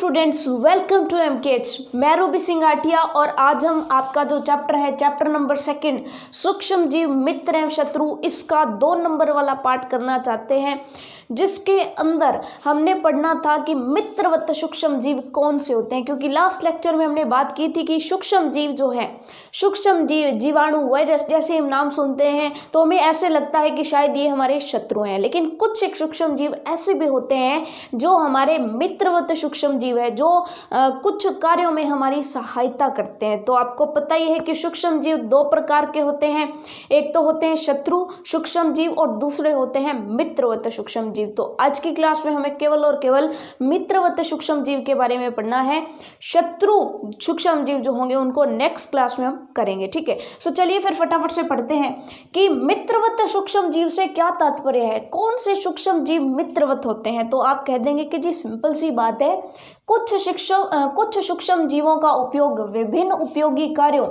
Students, welcome to एमकेएच। मैं Ruby Singh Atiya और आज हम आपका जो चैप्टर है चैप्टर नंबर 2 सूक्ष्म जीव मित्र एवं शत्रु, इसका 2 नंबर वाला पार्ट करना चाहते हैं, जिसके अंदर हमने पढ़ना था कि मित्रवत सूक्ष्म जीव कौन से होते हैं। क्योंकि लास्ट लेक्चर में हमने बात की थी कि सूक्ष्म जीव जो है, सूक्ष्म जीव, जीवाणु, वायरस जैसे हम नाम सुनते हैं तो हमें ऐसे लगता है कि शायद ये हमारे शत्रु हैं, लेकिन कुछ एक सूक्ष्म जीव ऐसे भी होते हैं जो हमारे मित्रवत सूक्ष्म जीव है, जो कुछ कार्यों में हमारी सहायता करते हैं। तो आपको पता ही है कि सूक्ष्म जीव 2 प्रकार के होते हैं, एक तो होते हैं शत्रु सूक्ष्म जीव और दूसरे होते हैं मित्रवत सूक्ष्म जीव। तो आज की क्लास में हमें केवल और केवल मित्रवत सूक्ष्म जीव के बारे में पढ़ना है। शत्रु सूक्ष्म जीव जो होंगे उनको नेक्स्ट क्लास में हम करेंगे, ठीक है। सो चलिए फिर फटाफट से पढ़ते हैं कि मित्रवत सूक्ष्म जीव से क्या तात्पर्य है, कौन से सूक्ष्म जीव मित्रवत होते हैं। तो आप कह देंगे कि जी सिंपल सी बात है, कुछ सूक्ष्म जीवों का उपयोग विभिन्न उपयोगी कार्यों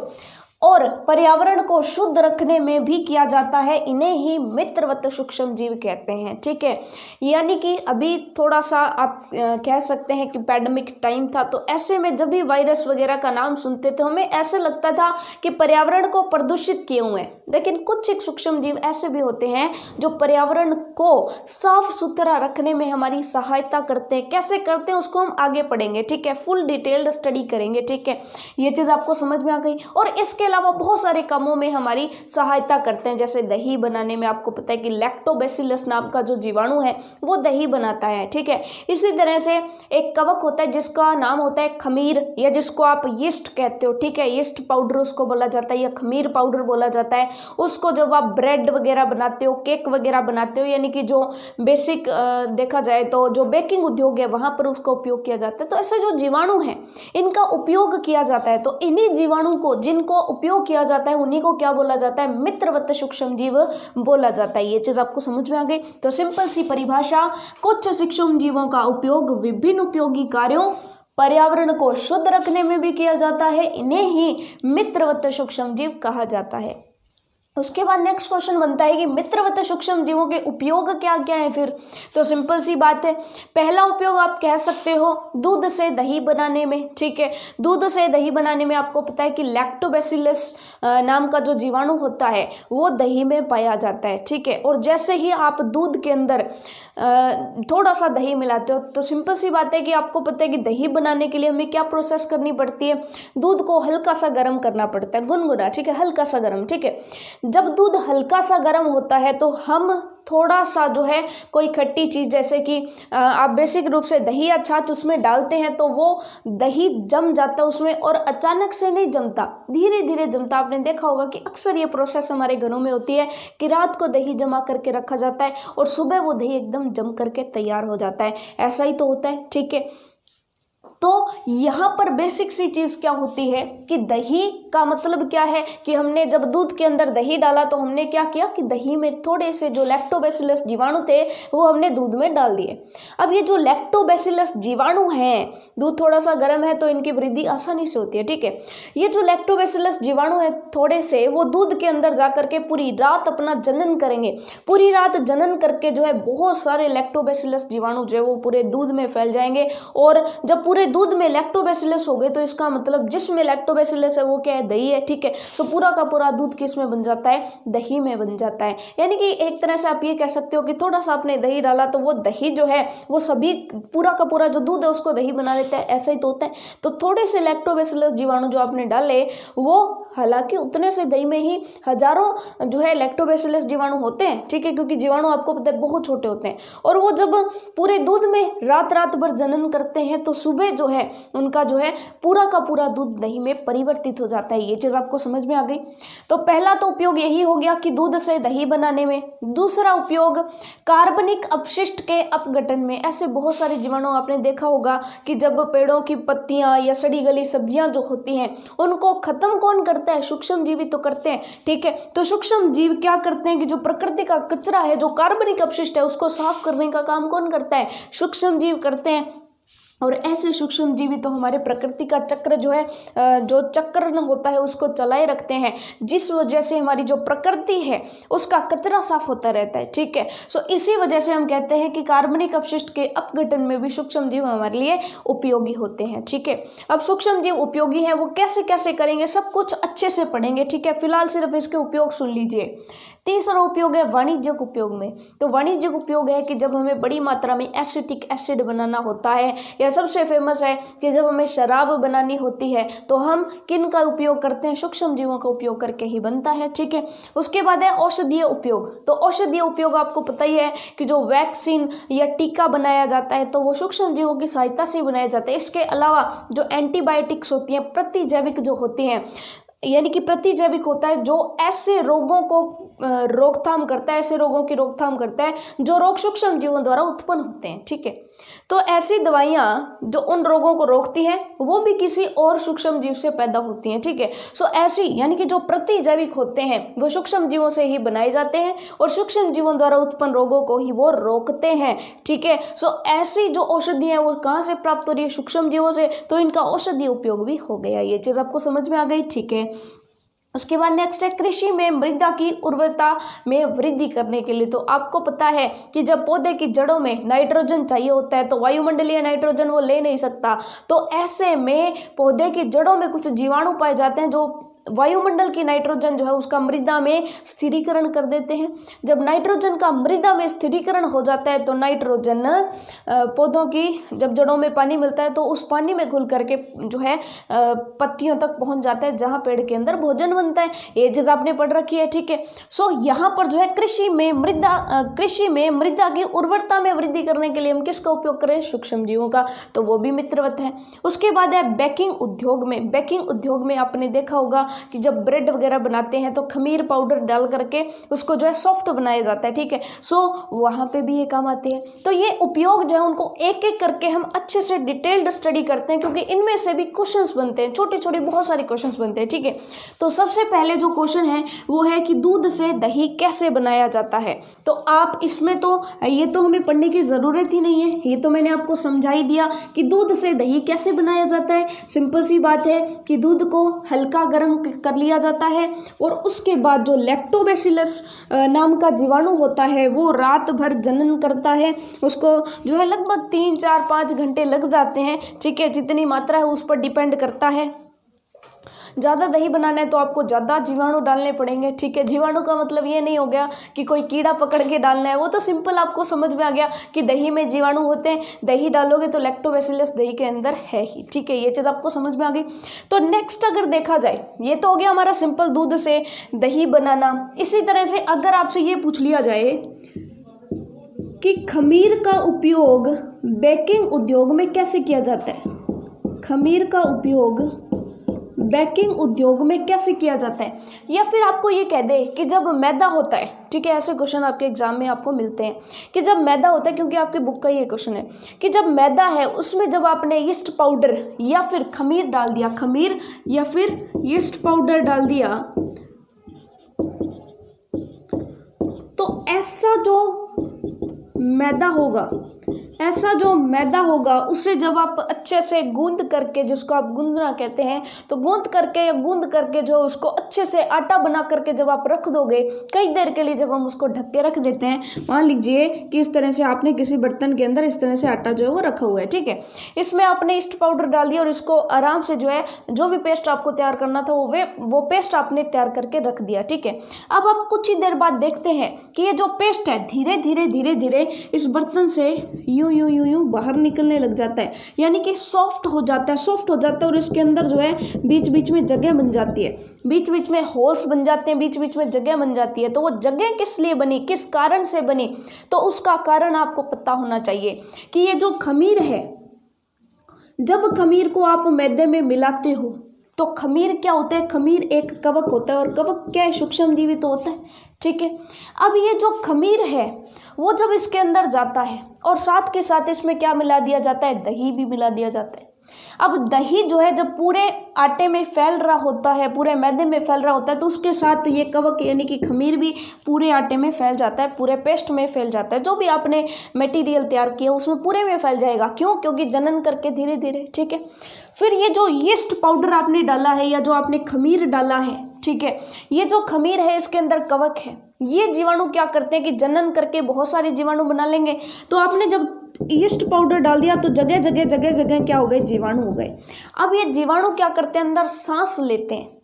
और पर्यावरण को शुद्ध रखने में भी किया जाता है, इन्हें ही मित्रवत सूक्ष्म जीव कहते हैं, ठीक है। यानी कि अभी थोड़ा सा आप कह सकते हैं कि पैंडेमिक टाइम था, तो ऐसे में जब भी वायरस वगैरह का नाम सुनते थे हमें ऐसे लगता था कि पर्यावरण को प्रदूषित किए हुए हैं, लेकिन कुछ एक सूक्ष्म जीव ऐसे भी होते हैं जो पर्यावरण को साफ सुथरा रखने में हमारी सहायता करते हैं। कैसे करते हैं उसको हम आगे पढ़ेंगे, ठीक है, फुल डिटेल्ड स्टडी करेंगे, ठीक है। ये चीज़ आपको समझ में आ गई। और इसके अलावा बहुत सारे कामों में हमारी सहायता करते हैं, जैसे दही बनाने में आपको पता है कि लैक्टोबैसिलस नाम का जो जीवाणु है वो दही बनाता है, ठीक है। इसी तरह से एक कवक होता है जिसका नाम होता है खमीर, या जिसको आप यीस्ट कहते हो, ठीक है, यीस्ट पाउडर उसको बोला जाता है या खमीर पाउडर बोला जाता है। उसको जब आप ब्रेड वगैरह बनाते हो, केक वगैरह बनाते हो, यानी कि जो बेसिक देखा जाए तो जो बेकिंग उद्योग है वहां पर उसका उपयोग किया जाता है। तो ऐसे जो जीवाणु हैं इनका उपयोग किया जाता है, तो इन्हीं जीवाणु को जिनको उपयोग किया जाता है उन्हीं को क्या बोला जाता है, मित्रवत सूक्ष्म जीव बोला जाता है। ये चीज आपको समझ में आ गई। तो सिंपल सी परिभाषा, कुछ सूक्ष्म जीवों का उपयोग विभिन्न उपयोगी कार्यों पर्यावरण को शुद्ध रखने में भी किया जाता है, इन्हें ही मित्रवत सूक्ष्म जीव कहा जाता है। उसके बाद नेक्स्ट क्वेश्चन बनता है कि मित्रवत सूक्ष्म जीवों के उपयोग क्या क्या है फिर। तो सिंपल सी बात है, पहला उपयोग आप कह सकते हो दूध से दही बनाने में, ठीक है। दूध से दही बनाने में आपको पता है कि लैक्टोबैसिलस नाम का जो जीवाणु होता है वो दही में पाया जाता है, ठीक है। और जैसे ही आप दूध के अंदर थोड़ा सा दही मिलाते हो, तो सिंपल सी बात है कि आपको पता है कि दही बनाने के लिए हमें क्या प्रोसेस करनी पड़ती है, दूध को हल्का सा गर्म करना पड़ता है, गुनगुना, ठीक है, हल्का सा गर्म, ठीक है। जब दूध हल्का सा गर्म होता है तो हम थोड़ा सा जो है कोई खट्टी चीज़, जैसे कि आप बेसिक रूप से दही या छाछ उसमें डालते हैं तो वो दही जम जाता है उसमें, और अचानक से नहीं जमता, धीरे धीरे जमता। आपने देखा होगा कि अक्सर ये प्रोसेस हमारे घरों में होती है कि रात को दही जमा करके रखा जाता है और सुबह वो दही एकदम जम करके तैयार हो जाता है। ऐसा ही तो होता है, ठीक है। तो यहाँ पर बेसिक सी चीज़ क्या होती है कि दही का मतलब क्या है कि हमने जब दूध के अंदर दही डाला तो हमने क्या किया कि दही में थोड़े से जो लैक्टोबैसिलस जीवाणु थे वो हमने दूध में डाल दिए। अब ये जो लैक्टोबैसिलस जीवाणु हैं, दूध थोड़ा सा गर्म है तो इनकी वृद्धि आसानी से होती है, ठीक है। ये जो लैक्टोबैसिलस जीवाणु है थोड़े से, वो दूध के अंदर जा करके पूरी रात अपना जनन करेंगे। पूरी रात जनन करके जो है बहुत सारे लैक्टोबैसिलस जीवाणु जो है वो पूरे दूध में फैल जाएंगे, और जब पूरे दूध में लैक्टोबैसिलस हो गए तो इसका मतलब जिसमें लैक्टोबैसिलस है वो क्या है, दही है, ठीक है। सो पूरा का पूरा दूध किस में बन जाता है, दही में बन जाता है। यानी कि एक तरह से आप ये कह सकते हो कि थोड़ा सा आपने दही डाला तो वो दही जो है वो सभी पूरा का पूरा जो दूध है उसको दही बना देता है। ऐसा ही तो होता है। तो थोड़े से लैक्टोबैसिलस जीवाणु जो आपने डाले वो, हालांकि उतने से दही में ही हजारों जो है लैक्टोबैसिलस जीवाणु होते हैं, ठीक है, क्योंकि जीवाणु आपको पता है बहुत छोटे होते हैं, और वो जब पूरे दूध में रात रात भर जनन करते हैं तो सुबह जो है उनका जो है पूरा का पूरा दूध दही में परिवर्तित हो जाता है। ये चीज आपको समझ में आ गई। तो पहला तो उपयोग यही हो गया कि दूध से दही बनाने में। दूसरा उपयोग कार्बनिक अपशिष्ट के अपघटन में। ऐसे बहुत सारे जीवाणु आपने देखा होगा कि जब पेड़ों की पत्तियां या सड़ी गली सब्जियां जो होती हैं उनको खत्म कौन करता है, सूक्ष्म जीव तो करते हैं, ठीक है। तो सूक्ष्म जीव क्या करते हैं कि जो प्रकृति का कचरा है, जो कार्बनिक अपशिष्ट है, उसको साफ करने का काम कौन करता है, सूक्ष्म जीव करते हैं। और ऐसे सूक्ष्म जीवी तो हमारे प्रकृति का चक्र जो है, जो चक्र होता है उसको चलाए रखते हैं, जिस वजह से हमारी जो प्रकृति है उसका कचरा साफ होता रहता है। ठीक है, सो इसी वजह से हम कहते हैं कि कार्बनिक अपशिष्ट के अपघटन में भी सूक्ष्म जीव हमारे लिए उपयोगी होते हैं। ठीक है, अब सूक्ष्म जीव उपयोगी हैं, वो कैसे कैसे करेंगे सब कुछ अच्छे से पढ़ेंगे। ठीक है, फिलहाल सिर्फ इसके उपयोग सुन लीजिए। तीसरा उपयोग है वाणिज्यिक उपयोग में। तो वाणिज्यिक उपयोग है कि जब हमें बड़ी मात्रा में एसिटिक एसिड बनाना होता है, या सबसे फेमस है कि जब हमें शराब बनानी होती है तो हम किन का उपयोग करते हैं, सूक्ष्म जीवों का उपयोग करके ही बनता है। ठीक है, उसके बाद है औषधीय उपयोग। तो औषधीय उपयोग आपको पता ही है कि जो वैक्सीन या टीका बनाया जाता है तो वो सूक्ष्म जीवों की सहायता से बनाया जाता है। इसके अलावा जो एंटीबायोटिक्स होती हैं, प्रतिजैविक जो होती हैं, यानी कि प्रतिजैविक होता है जो ऐसे रोगों को रोकथाम करता है, ऐसे रोगों की रोकथाम करता है जो रोग सूक्ष्म जीवों द्वारा उत्पन्न होते हैं। ठीक है, तो ऐसी दवाइयाँ जो उन रोगों को रोकती हैं वो भी किसी और सूक्ष्म जीव से पैदा होती हैं। ठीक है, सो ऐसी यानी कि जो प्रतिजैविक होते हैं वो सूक्ष्म जीवों से ही बनाए जाते हैं और सूक्ष्म जीवों द्वारा उत्पन्न रोगों को ही वो रोकते हैं। ठीक है, सो ऐसी जो औषधि है वो कहाँ से प्राप्त हो रही है, सूक्ष्म जीवों से, तो इनका औषधीय उपयोग भी हो गया। ये चीज़ आपको समझ में आ गई। ठीक है, उसके बाद नेक्स्ट है कृषि में मृदा की उर्वरता में वृद्धि करने के लिए। तो आपको पता है कि जब पौधे की जड़ों में नाइट्रोजन चाहिए होता है तो वायुमंडलीय नाइट्रोजन वो ले नहीं सकता, तो ऐसे में पौधे की जड़ों में कुछ जीवाणु पाए जाते हैं जो वायुमंडल की नाइट्रोजन जो है उसका मृदा में स्थिरीकरण कर देते हैं। जब नाइट्रोजन का मृदा में स्थिरीकरण हो जाता है तो नाइट्रोजन पौधों की जब जड़ों में पानी मिलता है तो उस पानी में घुल करके जो है पत्तियों तक पहुंच जाता है जहां पेड़ के अंदर भोजन बनता है। ये चीज़ आपने पढ़ रखी है। ठीक है, सो यहाँ पर जो है कृषि में मृदा की उर्वरता में वृद्धि करने के लिए हम किसका उपयोग करें, सूक्ष्म जीवों का, तो वो भी मित्रवत है। उसके बाद है बेकिंग उद्योग में। बेकिंग उद्योग में आपने देखा होगा कि जब ब्रेड वगैरह बनाते हैं तो खमीर पाउडर डाल करके उसको जो है सॉफ्ट बनाया जाता है। ठीक है, सो वहाँ पे भी ये काम आते हैं। तो ये उपयोग जो है उनको एक एक करके हम अच्छे से डिटेल्ड स्टडी करते हैं क्योंकि इनमें से भी क्वेश्चंस बनते हैं, छोटे छोटे बहुत सारे क्वेश्चंस बनते हैं। ठीक है, तो सबसे पहले जो क्वेश्चन है वो है कि दूध से दही कैसे बनाया जाता है। तो आप इसमें तो ये तो हमें पढ़ने की ज़रूरत ही नहीं है, ये तो मैंने आपको समझा ही दिया कि दूध से दही कैसे बनाया जाता है। सिंपल सी बात है कि दूध को हल्का गर्म कर लिया जाता है और उसके बाद जो लैक्टोबैसिलस नाम का जीवाणु होता है वो रात भर जनन करता है। उसको जो है लगभग 3, 4, 5 घंटे लग जाते हैं। ठीक है, जितनी मात्रा है उस पर डिपेंड करता है। ज़्यादा दही बनाना है तो आपको ज़्यादा जीवाणु डालने पड़ेंगे। ठीक है, जीवाणु का मतलब ये नहीं हो गया कि कोई कीड़ा पकड़ के डालना है, वो तो सिंपल आपको समझ में आ गया कि दही में जीवाणु होते हैं, दही डालोगे तो लैक्टोबैसिलस दही के अंदर है ही। ठीक है, ये चीज़ आपको समझ में आ गई। तो नेक्स्ट अगर देखा जाए, ये तो हो गया हमारा सिंपल दूध से दही बनाना। इसी तरह से अगर आपसे ये पूछ लिया जाए कि खमीर का उपयोग बेकिंग उद्योग में कैसे किया जाता है, खमीर का उपयोग बेकिंग उद्योग में कैसे किया जाता है, या फिर आपको ये कह दे कि जब मैदा होता है। ठीक है, ऐसे क्वेश्चन आपके एग्जाम में आपको मिलते हैं कि जब मैदा होता है, क्योंकि आपकी बुक का ये क्वेश्चन है कि जब मैदा है उसमें जब आपने यीस्ट पाउडर या फिर खमीर डाल दिया, खमीर या फिर यीस्ट पाउडर डाल दिया, तो ऐसा जो मैदा होगा उसे जब आप अच्छे से गूंद करके, जिसको आप गूंदना कहते हैं, तो गूंद करके या गूंद करके जो उसको अच्छे से आटा बना करके जब आप रख दोगे कई देर के लिए, जब हम उसको ढक के रख देते हैं, मान लीजिए कि इस तरह से आपने किसी बर्तन के अंदर इस तरह से आटा जो है वो रखा हुआ है। ठीक है, इसमें आपने यीस्ट पाउडर डाल दिया और इसको आराम से जो है जो भी पेस्ट आपको तैयार करना था वो पेस्ट आपने तैयार करके रख दिया। ठीक है, अब आप कुछ ही देर बाद देखते हैं कि ये जो पेस्ट है धीरे धीरे इस बर्तन से यूं बाहर निकलने लग जाता है, यानी कि सॉफ्ट हो जाता है और इसके अंदर जो है बीच बीच में जगह बन जाती है, बीच बीच में होल्स बन जाते हैं, बीच बीच में जगह बन जाती है। तो वो जगह किस लिए बनी, किस कारण से बनी, तो उसका कारण आपको पता होना चाहिए कि ये जो खमीर है, जब खमीर को आप मैदे में मिलाते हो तो खमीर क्या होता है, खमीर एक कवक होता है और कवक क्या है, सूक्ष्म जीवी तो होता है। ठीक है, अब ये जो खमीर है वो जब इसके अंदर जाता है और साथ के साथ इसमें क्या मिला दिया जाता है, दही भी मिला दिया जाता है। अब दही जो है जब पूरे आटे में फैल रहा होता है, पूरे मैदे में फैल रहा होता है, तो उसके साथ ये कवक यानी कि खमीर भी पूरे आटे में फैल जाता है, पूरे पेस्ट में फैल जाता है। जो भी आपने मटेरियल तैयार किया उसमें पूरे में फैल जाएगा। क्यों? क्योंकि जनन करके धीरे धीरे, ठीक है। फिर ये जो यीस्ट पाउडर आपने डाला है या जो आपने खमीर डाला है, ठीक है, ये जो खमीर है इसके अंदर कवक है। ये जीवाणु क्या करते हैं कि जनन करके बहुत सारे जीवाणु बना लेंगे। तो आपने जब यीस्ट पाउडर डाल दिया तो जगह जगह क्या हो गए? जीवाणु हो गए। अब ये जीवाणु क्या करते हैं? अंदर सांस लेते हैं।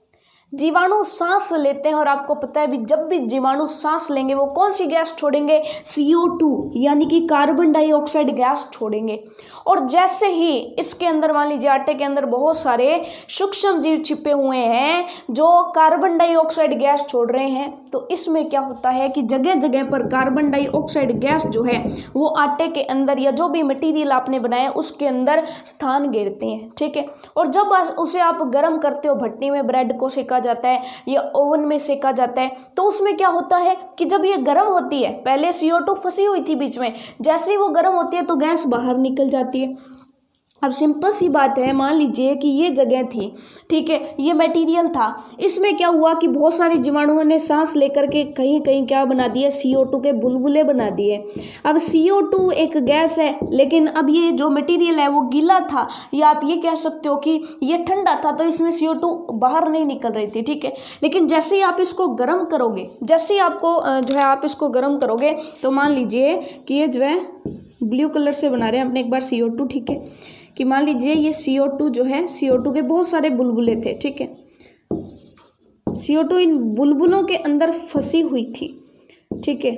जीवाणु सांस लेते हैं और आपको पता है भी जब भी जीवाणु सांस लेंगे वो कौन सी गैस छोड़ेंगे? CO2 यानी कि कार्बन डाइऑक्साइड गैस छोड़ेंगे। और जैसे ही इसके अंदर मान लीजिए आटे के अंदर बहुत सारे सूक्ष्म जीव छिपे हुए हैं जो कार्बन डाइऑक्साइड गैस छोड़ रहे हैं, तो इसमें क्या होता है कि जगह जगह पर कार्बन डाइऑक्साइड गैस जो है वो आटे के अंदर या जो भी मटेरियल आपने बनाया उसके अंदर स्थान घेरते हैं, ठीक है। और जब उसे आप गर्म करते हो, भट्टी में ब्रेड को सेका जाता है या ओवन में सेका जाता है, तो उसमें क्या होता है कि जब ये गर्म होती है, पहले CO2 फंसी हुई थी बीच में, जैसे ही वो गर्म होती है तो गैस बाहर निकल जाती है। अब सिंपल सी बात है, मान लीजिए कि ये जगह थी, ठीक है, ये मटेरियल था, इसमें क्या हुआ कि बहुत सारे जीवाणुओं ने सांस लेकर के कहीं कहीं क्या बना दिया? CO2 के बुलबुले बना दिए। अब CO2 एक गैस है, लेकिन अब ये जो मटेरियल है वो गीला था, या आप ये कह सकते हो कि ये ठंडा था, तो इसमें CO2 बाहर नहीं निकल रही थी, ठीक है। लेकिन जैसे ही आप इसको गर्म करोगे, जैसे ही आपको जो है आप इसको गर्म करोगे, तो मान लीजिए कि ये जो है ब्लू कलर से बना रहे हैं अपने एक बार CO2, ठीक है, कि मान लीजिए ये CO2 जो है, CO2 के बहुत सारे बुलबुले थे, ठीक है। CO2 इन बुलबुलों के अंदर फंसी हुई थी, ठीक है।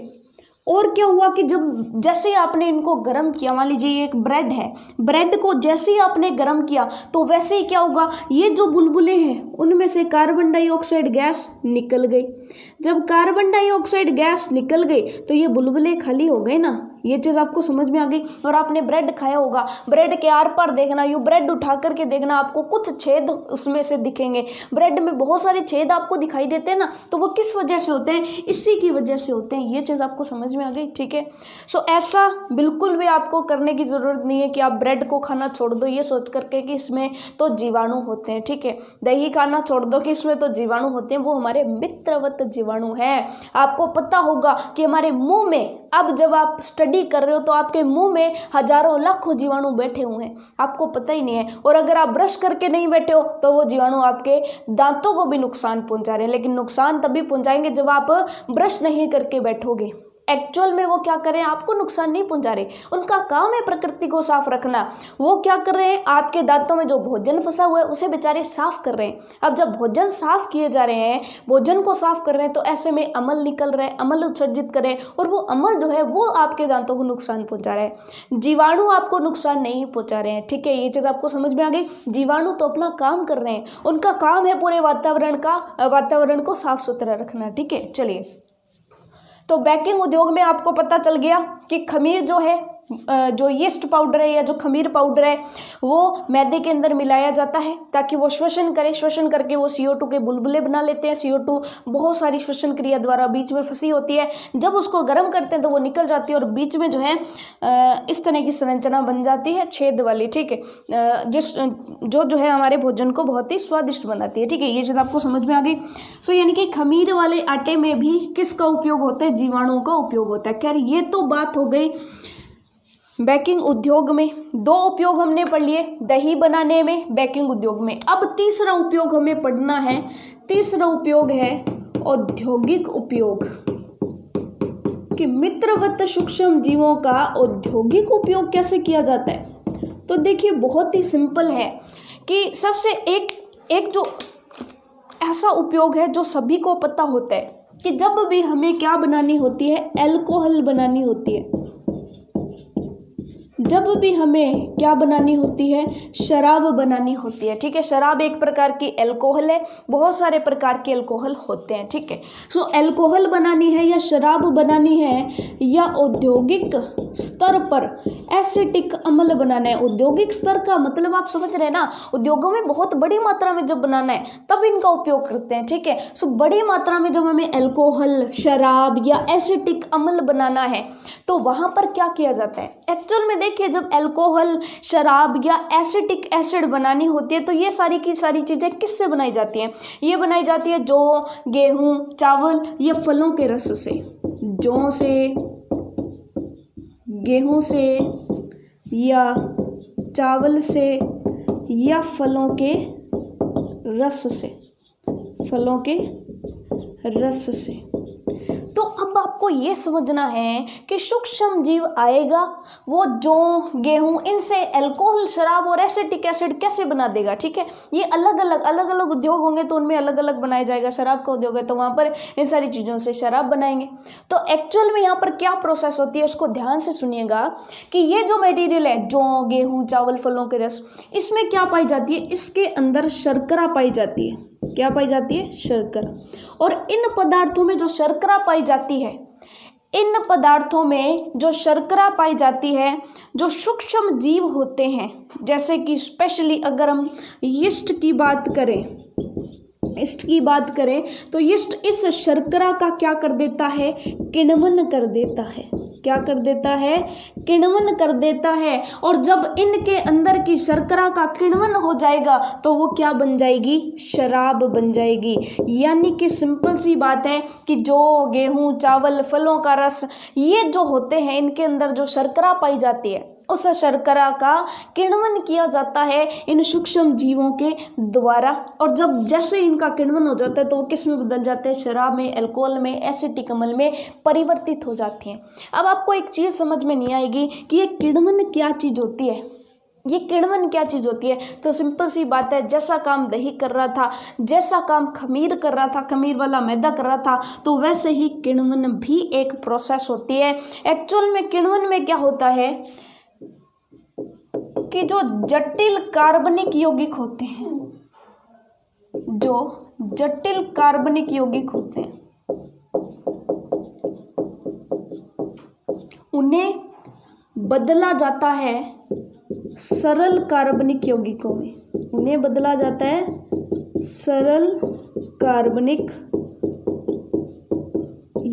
और क्या हुआ कि जब जैसे ही आपने इनको गर्म किया, मान लीजिए ये एक ब्रेड है, ब्रेड को जैसे ही आपने गर्म किया तो वैसे ही क्या होगा? ये जो बुलबुले हैं उनमें से कार्बन डाइऑक्साइड गैस निकल गई। जब कार्बन डाइऑक्साइड गैस निकल गई तो ये बुलबुले खाली हो गए ना। ये चीज़ आपको समझ में आ गई। और आपने ब्रेड खाया होगा, ब्रेड के आर पार देखना, यूँ ब्रेड उठा करके देखना, आपको कुछ छेद उसमें से दिखेंगे। ब्रेड में बहुत सारे छेद आपको दिखाई देते हैं ना, तो वो किस वजह से होते हैं? इसी की वजह से होते हैं। ये चीज़ आपको समझ में आ गई, ठीक है। सो ऐसा बिल्कुल भी आपको करने की ज़रूरत नहीं है कि आप ब्रेड को खाना छोड़ दो ये सोच करके कि इसमें तो जीवाणु होते हैं, ठीक है। दही खाना छोड़ दो कि इसमें तो जीवाणु होते हैं, वो हमारे मित्रवत जीवाणु हैं। आपको पता होगा कि हमारे मुंह में, अब जब आप स्टडी कर रहे हो तो आपके मुंह में हजारों लाखों जीवाणु बैठे हुए हैं, आपको पता ही नहीं है। और अगर आप ब्रश करके नहीं बैठे हो तो वो जीवाणु आपके दांतों को भी नुकसान पहुंचा रहे हैं। लेकिन नुकसान तभी पहुंचाएंगे जब आप ब्रश नहीं करके बैठोगे। एक्चुअल में वो क्या कर रहे हैं? आपको नुकसान नहीं पहुंचा रहे, उनका काम है प्रकृति को साफ रखना। वो क्या कर रहे हैं? आपके दांतों में जो भोजन फंसा हुआ है उसे बेचारे साफ कर रहे हैं। अब जब भोजन साफ किए जा रहे हैं, भोजन को साफ कर रहे हैं, तो ऐसे में अमल निकल रहे हैं, अमल उत्सर्जित कर रहे हैं, और वो अमल जो है वो आपके दांतों को नुकसान पहुंचा रहा है। जीवाणु आपको नुकसान नहीं पहुंचा रहे हैं, ठीक है। ये चीज़ आपको समझ में आ गई। जीवाणु तो अपना काम कर रहे हैं, उनका काम है पूरे वातावरण को साफ सुथरा रखना, ठीक है। चलिए, तो बेकिंग उद्योग में आपको पता चल गया कि खमीर जो है, जो यीस्ट पाउडर है या जो खमीर पाउडर है, वो मैदे के अंदर मिलाया जाता है ताकि वो श्वसन करे। श्वसन करके वो CO2 के बुलबुले बना लेते हैं। CO2 बहुत सारी श्वसन क्रिया द्वारा बीच में फंसी होती है, जब उसको गर्म करते हैं तो वो निकल जाती है और बीच में जो है इस तरह की संरचना बन जाती है, छेद वाली, ठीक है, जो है हमारे भोजन को बहुत ही स्वादिष्ट बनाती है, ठीक है। ये चीज़ आपको समझ में आ गई। सो यानी कि खमीर वाले आटे में भी किसका उपयोग होता है? जीवाणुओं का उपयोग होता है। खैर, ये तो बात हो गई बेकिंग उद्योग में। दो उपयोग हमने पढ़ लिए, दही बनाने में, बेकिंग उद्योग में। अब तीसरा उपयोग हमें पढ़ना है। तीसरा उपयोग है औद्योगिक उपयोग, कि मित्रवत सूक्ष्म जीवों का औद्योगिक उपयोग कैसे किया जाता है। तो देखिए, बहुत ही सिंपल है कि सबसे एक जो ऐसा उपयोग है जो सभी को पता होता है कि जब भी हमें क्या बनानी होती है? अल्कोहल बनानी होती है। जब भी हमें क्या बनानी होती है? शराब बनानी होती है, ठीक है। शराब एक प्रकार की अल्कोहल है, बहुत सारे प्रकार के अल्कोहल होते हैं, ठीक है। सो अल्कोहल बनानी है या शराब बनानी है, या औद्योगिक स्तर पर एसिटिक अम्ल बनाना है। औद्योगिक स्तर का मतलब आप समझ रहे हैं ना, उद्योगों में बहुत बड़ी मात्रा में जब बनाना है तब इनका उपयोग करते हैं, ठीक है। सो बड़ी मात्रा में जब हमें अल्कोहल, शराब या एसिटिक अम्ल बनाना है तो वहाँ पर क्या किया जाता है? एक्चुअल में देखिए जब अल्कोहल, शराब या एसिटिक एसिड बनानी होती है तो ये सारी की सारी चीज़ें किससे बनाई जाती हैं? ये बनाई जाती है जौ, गेहूँ, चावल या फलों के रस से। जौ से, गेहूँ से या चावल से या फलों के रस से, फलों के रस से। तो अब आपको ये समझना है कि सूक्ष्म जीव आएगा, वो जौ, गेहूँ, इनसे अल्कोहल, शराब और एसिटिक एसिड कैसे बना देगा। ठीक है, ये अलग अलग उद्योग होंगे तो उनमें अलग अलग बनाया जाएगा। शराब का उद्योग है तो वहाँ पर इन सारी चीज़ों से शराब बनाएंगे। तो एक्चुअल में यहाँ पर क्या प्रोसेस होती है उसको ध्यान से सुनिएगा कि ये जो मटेरियल है जौ, गेहूँ, चावल, फलों के रस, इसमें क्या पाई जाती है? इसके अंदर शर्करा पाई जाती है। क्या पाई जाती है? शर्करा। और इन पदार्थों में जो शर्करा पाई जाती है, इन पदार्थों में जो शर्करा पाई जाती है, जो सूक्ष्म जीव होते हैं, जैसे कि स्पेशली अगर हम यीस्ट की बात करें, तो यीस्ट इस शर्करा का क्या कर देता है? किण्वन कर देता है। क्या कर देता है? किण्वन कर देता है। और जब इनके अंदर की शर्करा का किण्वन हो जाएगा तो वो क्या बन जाएगी? शराब बन जाएगी। यानी कि सिंपल सी बात है कि जौ, गेहूँ, चावल, फलों का रस, ये जो होते हैं इनके अंदर जो शर्करा पाई जाती है उस शर्करा का किण्वन किया जाता है इन सूक्ष्म जीवों के द्वारा। और जब जैसे इनका किण्वन हो जाता है तो वो किस में बदल जाते हैं? शराब में, अल्कोहल में, एसिटिक अम्ल में परिवर्तित हो जाती हैं। अब आपको एक चीज़ समझ में नहीं आएगी कि ये किण्वन क्या चीज़ होती है। ये किण्वन क्या चीज़ होती है? तो सिंपल सी बात है, जैसा काम दही कर रहा था, जैसा काम खमीर कर रहा था, खमीर वाला मैदा कर रहा था, तो वैसे ही किण्वन भी एक प्रोसेस होती है। एक्चुअल में किण्वन में क्या होता है कि जो जटिल कार्बनिक यौगिक होते हैं, जो जटिल कार्बनिक यौगिक होते हैं, उन्हें बदला जाता है सरल कार्बनिक यौगिकों में। उन्हें बदला जाता है सरल कार्बनिक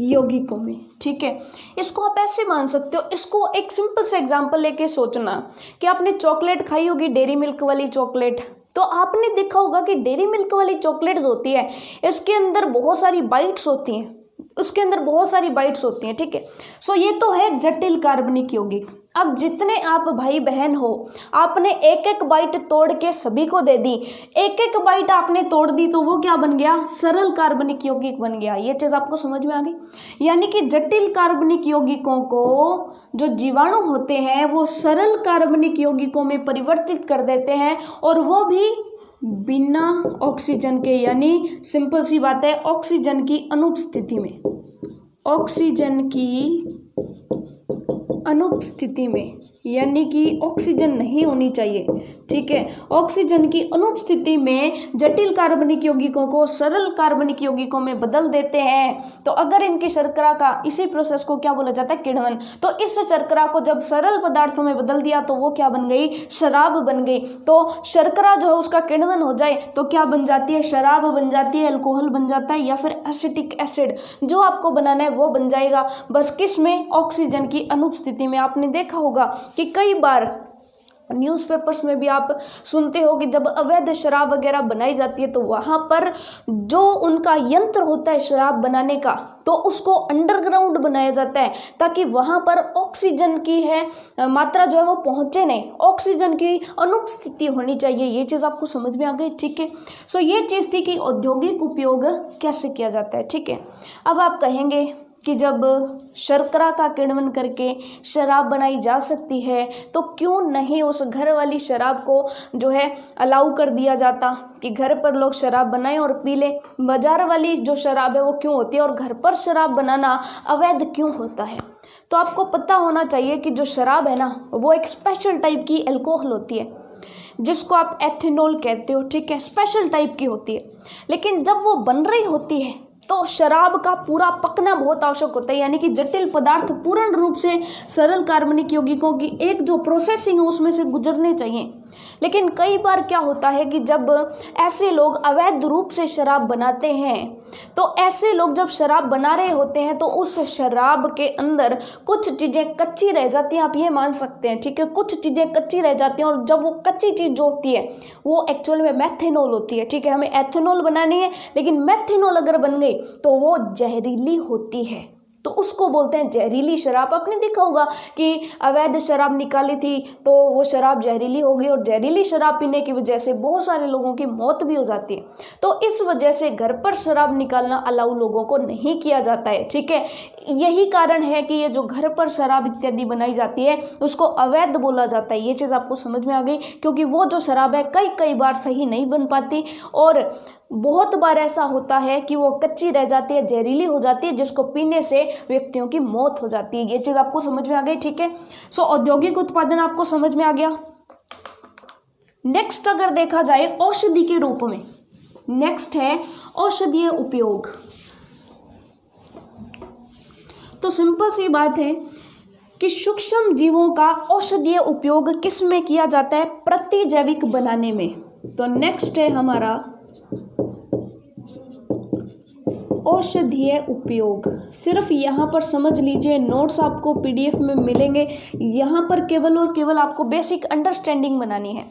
यौगिकों में। ठीक है, इसको आप ऐसे मान सकते हो, इसको एक सिंपल से एग्जांपल लेके सोचना कि आपने चॉकलेट खाई होगी, डेयरी मिल्क वाली चॉकलेट। तो आपने देखा होगा कि डेयरी मिल्क वाली चॉकलेट होती है, इसके अंदर बहुत सारी बाइट्स होती हैं, उसके अंदर बहुत सारी बाइट्स होती हैं। ठीक है, सो ये तो है जटिल कार्बनिक यौगिक। अब जितने आप भाई बहन हो, आपने एक एक बाइट तोड़ के सभी को दे दी, एक एक बाइट आपने तोड़ दी तो वो क्या बन गया? सरल कार्बनिक यौगिक बन गया। ये चीज़ आपको समझ में आ गई? यानी कि जटिल कार्बनिक यौगिकों को जो जीवाणु होते हैं वो सरल कार्बनिक यौगिकों में परिवर्तित कर देते हैं, और वो भी बिना ऑक्सीजन के। यानी सिंपल सी बात है, ऑक्सीजन की अनुपस्थिति में, ऑक्सीजन की अनुपस्थिति में, यानी कि ऑक्सीजन नहीं होनी चाहिए। ठीक है, ऑक्सीजन की अनुपस्थिति में जटिल कार्बनिक यौगिकों को सरल कार्बनिक यौगिकों में बदल देते हैं। तो अगर इनकी शर्करा का, इसी प्रोसेस को क्या बोला जाता है? किण्वन। तो इस शर्करा को जब सरल पदार्थों में बदल दिया तो वो क्या बन गई? शराब बन गई। तो शर्करा जो है उसका किण्वन हो जाए तो क्या बन जाती है? शराब बन जाती है, अल्कोहल बन जाता है, या फिर एसिटिक एसिड जो आपको बनाना है वो बन जाएगा। बस किस में? ऑक्सीजन की अनुपस्थिति में। आपने देखा होगा कि कई बार न्यूज़पेपर्स में भी आप सुनते हो कि जब अवैध शराब वगैरह बनाई जाती है तो वहाँ पर जो उनका यंत्र होता है शराब बनाने का, तो उसको अंडरग्राउंड बनाया जाता है ताकि वहाँ पर ऑक्सीजन की मात्रा जो है वो पहुँचे नहीं, ऑक्सीजन की अनुपस्थिति होनी चाहिए। ये चीज़ आपको समझ में आ गई? ठीक है, सो ये चीज़ थी कि औद्योगिक उपयोग कैसे किया जाता है। ठीक है, अब आप कहेंगे कि जब शर्करा का किण्वन करके शराब बनाई जा सकती है तो क्यों नहीं उस घर वाली शराब को जो है अलाउ कर दिया जाता कि घर पर लोग शराब बनाएं और पी लें। बाजार वाली जो शराब है वो क्यों होती है और घर पर शराब बनाना अवैध क्यों होता है? तो आपको पता होना चाहिए कि जो शराब है ना वो एक स्पेशल टाइप की अल्कोहल होती है जिसको आप एथेनॉल कहते हो। ठीक है, स्पेशल टाइप की होती है, लेकिन जब वो बन रही होती है तो शराब का पूरा पकना बहुत आवश्यक होता है। यानी कि जटिल पदार्थ पूर्ण रूप से सरल कार्बनिक यौगिकों की एक जो प्रोसेसिंग है उसमें से गुजरने चाहिए। लेकिन कई बार क्या होता है कि जब ऐसे लोग अवैध रूप से शराब बनाते हैं, तो ऐसे लोग जब शराब बना रहे होते हैं तो उस शराब के अंदर कुछ चीज़ें कच्ची रह जाती हैं, आप ये मान सकते हैं, ठीक है। कुछ चीज़ें कच्ची रह जाती हैं और जब वो कच्ची चीज़ जो होती है वो एक्चुअल में मेथेनॉल होती है, ठीक है। हमें एथेनॉल बनानी है, लेकिन मेथेनॉल अगर बन गई तो वो जहरीली होती है, तो उसको बोलते हैं जहरीली शराब। आपने देखा होगा कि अवैध शराब निकाली थी तो वो शराब जहरीली हो गई, और जहरीली शराब पीने की वजह से बहुत सारे लोगों की मौत भी हो जाती है। तो इस वजह से घर पर शराब निकालना अलाउ लोगों को नहीं किया जाता है, ठीक है। यही कारण है कि ये जो घर पर शराब इत्यादि बनाई जाती है उसको अवैध बोला जाता है। ये चीज़ आपको समझ में आ गई, क्योंकि वो जो शराब है कई बार सही नहीं बन पाती, और बहुत बार ऐसा होता है कि वो कच्ची रह जाती है, जहरीली हो जाती है, जिसको पीने से व्यक्तियों की मौत हो जाती है। ये चीज़ आपको समझ में आ गई, ठीक है। सो औद्योगिक उत्पादन आपको समझ में आ गया। नेक्स्ट अगर देखा जाए औषधि के रूप में, नेक्स्ट है औषधीय उपयोग। तो सिंपल सी बात है कि सूक्ष्म जीवों का औषधीय उपयोग किस में किया जाता है? प्रतिजैविक बनाने में। तो नेक्स्ट है हमारा औषधीय उपयोग। सिर्फ यहाँ पर समझ लीजिए, नोट्स आपको पीडीएफ में मिलेंगे, यहाँ पर केवल और केवल आपको बेसिक अंडरस्टैंडिंग बनानी है।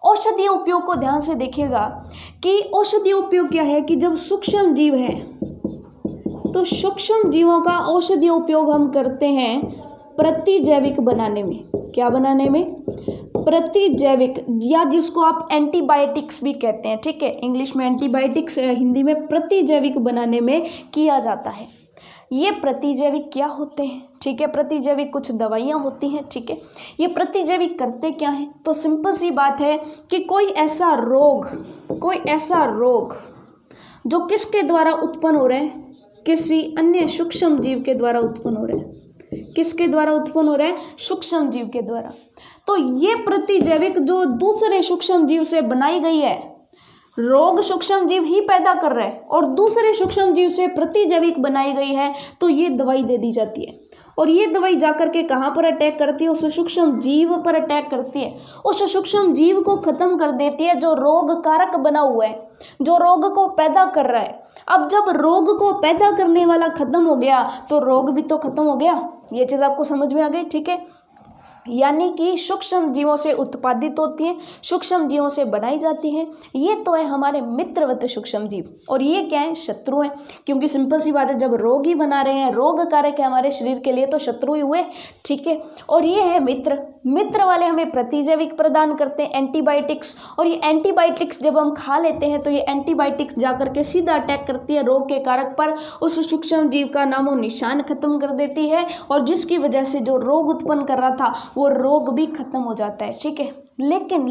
औषधीय उपयोग को ध्यान से देखिएगा कि औषधीय उपयोग क्या है कि जब सूक्ष्म जीव है तो सूक्ष्म जीवों का औषधीय उपयोग हम करते हैं प्रतिजैविक बनाने में। क्या बनाने में? प्रतिजैविक, या जिसको आप एंटीबायोटिक्स भी कहते हैं, ठीक है। इंग्लिश में एंटीबायोटिक्स, हिंदी में प्रतिजैविक बनाने में किया जाता है। ये प्रतिजैविक क्या होते हैं? ठीक है, प्रतिजैविक कुछ दवाइयाँ होती हैं, ठीक है। ये प्रतिजैविक करते क्या हैं? तो सिंपल सी बात है कि कोई ऐसा रोग जो किसके द्वारा उत्पन्न हो रहे हैं? किसी अन्य सूक्ष्म जीव के द्वारा उत्पन्न हो रहे हैं। किसके द्वारा उत्पन्न हो रहे हैं? सूक्ष्म जीव के द्वारा। तो ये प्रतिजैविक जो दूसरे सूक्ष्म जीव से बनाई गई है, रोग सूक्ष्म जीव ही पैदा कर रहे हैं और दूसरे सूक्ष्म जीव से प्रतिजैविक बनाई गई है, तो ये दवाई दे दी जाती है। और ये दवाई जाकर के कहाँ पर अटैक करती है? उस सूक्ष्म जीव पर अटैक करती है, उस सूक्ष्म जीव को खत्म कर देती है जो रोग कारक बना हुआ है, जो रोग को पैदा कर रहा है। अब जब रोग को पैदा करने वाला खत्म हो गया तो रोग भी तो खत्म हो गया। ये चीज़ आपको समझ में आ गई, ठीक है। यानी कि सूक्ष्म जीवों से उत्पादित होती हैं, सूक्ष्म जीवों से बनाई जाती हैं। ये तो है हमारे मित्रवत सूक्ष्म जीव, और ये क्या है? शत्रु हैं। क्योंकि सिंपल सी बात है, जब रोग ही बना रहे हैं, रोग कारक है हमारे शरीर के लिए, तो शत्रु ही हुए, ठीक है। और ये है मित्र वाले हमें प्रतिजैविक प्रदान करते हैं, एंटीबायोटिक्स। और ये एंटीबायोटिक्स जब हम खा लेते हैं तो ये एंटीबायोटिक्स जाकर के सीधा अटैक करती है रोग के कारक पर, उस सूक्ष्म जीव का नामो निशान खत्म कर देती है, और जिसकी वजह से जो रोग उत्पन्न कर रहा था वो रोग भी खत्म हो जाता है, ठीक है। लेकिन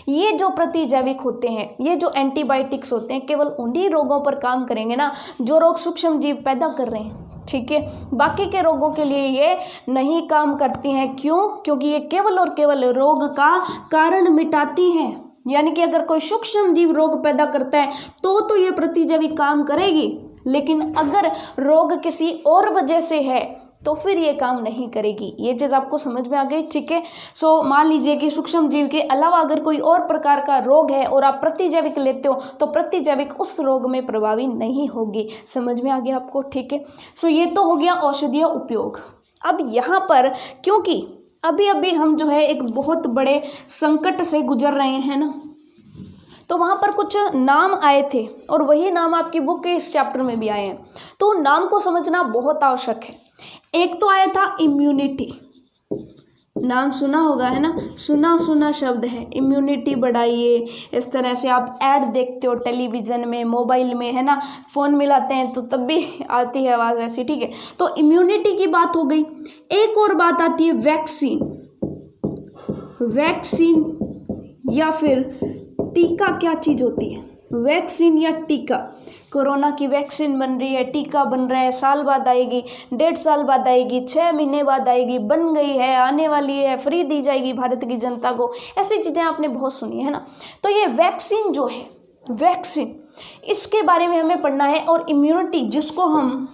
ये जो प्रतिजैविक होते हैं, ये जो एंटीबायोटिक्स होते हैं, केवल उन्हीं रोगों पर काम करेंगे ना जो रोग सूक्ष्म जीव पैदा कर रहे हैं, ठीक है। बाकी के रोगों के लिए ये नहीं काम करती हैं। क्यों? क्योंकि ये केवल और केवल रोग का कारण मिटाती हैं। यानी कि अगर कोई सूक्ष्म जीव रोग पैदा करता है तो ये प्रतिजैविक काम करेगी, लेकिन अगर रोग किसी और वजह से है तो फिर ये काम नहीं करेगी। ये चीज़ आपको समझ में आ गई, ठीक है। सो मान लीजिए कि सूक्ष्म जीव के अलावा अगर कोई और प्रकार का रोग है और आप प्रतिजैविक लेते हो तो प्रतिजैविक उस रोग में प्रभावी नहीं होगी। समझ में आ गया आपको, ठीक है। सो ये तो हो गया औषधीय उपयोग। अब यहाँ पर क्योंकि अभी हम जो है एक बहुत बड़े संकट से गुजर रहे हैं ना, तो वहाँ पर कुछ नाम आए थे और वही नाम आपकी बुक के इस चैप्टर में भी आए हैं, तो नाम को समझना बहुत आवश्यक है। एक तो आया था इम्यूनिटी, नाम सुना होगा, है ना, सुना शब्द है, इम्यूनिटी बढ़ाइए। इस तरह से आप ऐड देखते हो टेलीविज़न में, मोबाइल में, है ना, फ़ोन मिलाते हैं तो तब भी आती है आवाज़ ऐसी, ठीक है। तो इम्यूनिटी की बात हो गई। एक और बात आती है वैक्सीन या फिर टीका। क्या चीज़ होती है? वैक्सीन या टीका। कोरोना की वैक्सीन बन रही है, टीका बन रहा है, साल बाद आएगी, 1.5 साल बाद आएगी, 6 महीने बाद आएगी, बन गई है, आने वाली है, फ्री दी जाएगी भारत की जनता को। ऐसी चीज़ें आपने बहुत सुनी है ना। तो ये वैक्सीन जो है, वैक्सीन, इसके बारे में हमें पढ़ना है। और इम्यूनिटी, जिसको हम